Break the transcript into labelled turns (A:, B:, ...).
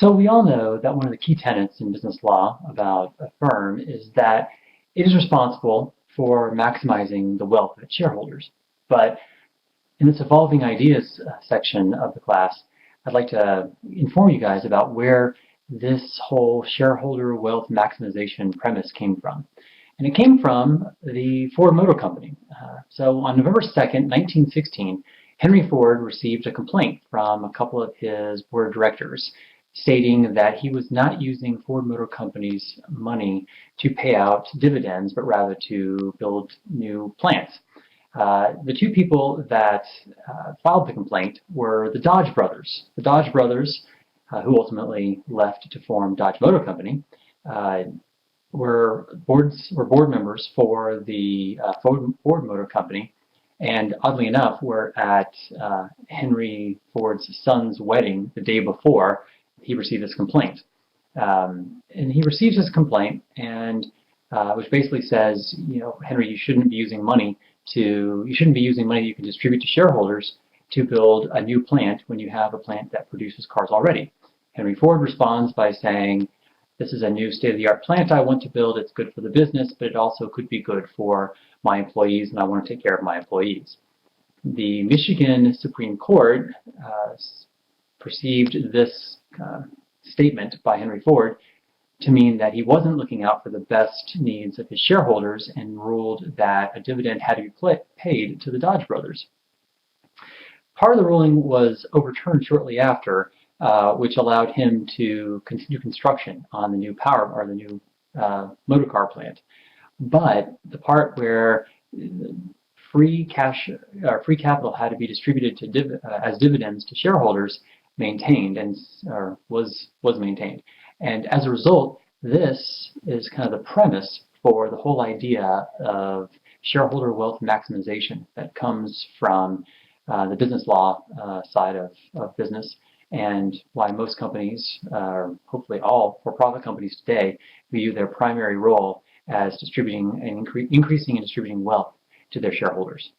A: So we all know that one of the key tenets in business law about a firm is that it is responsible for maximizing the wealth of its shareholders. But in this evolving ideas section of the class, I'd like to inform you guys about where this whole shareholder wealth maximization premise came from. And it came from the Ford Motor Company. So on November 2nd, 1916, Henry Ford received a complaint from a couple of his board of directors stating that he was not using Ford Motor Company's money to pay out dividends, but rather to build new plants. The two people that filed the complaint were the Dodge brothers. The Dodge brothers, who ultimately left to form Dodge Motor Company, uh, were board members for the Ford Motor Company, and oddly enough, were at Henry Ford's son's wedding the day before he received this complaint. And he receives this complaint, and which basically says, Henry, you shouldn't be using money you can distribute to shareholders to build a new plant when you have a plant that produces cars already. Henry Ford responds by saying, this is a new state-of-the-art plant I want to build. It's good for the business, but it also could be good for my employees, and I want to take care of my employees. The Michigan Supreme Court perceived this statement by Henry Ford to mean that he wasn't looking out for the best needs of his shareholders and ruled that a dividend had to be paid to the Dodge brothers. Part of the ruling was overturned shortly after, which allowed him to continue construction on the new motor car plant. But the part where free capital had to be distributed as dividends to shareholders was maintained. And as a result, this is kind of the premise for the whole idea of shareholder wealth maximization that comes from the business law side of business, and why most companies, hopefully all for-profit companies today, view their primary role as distributing and increasing and distributing wealth to their shareholders.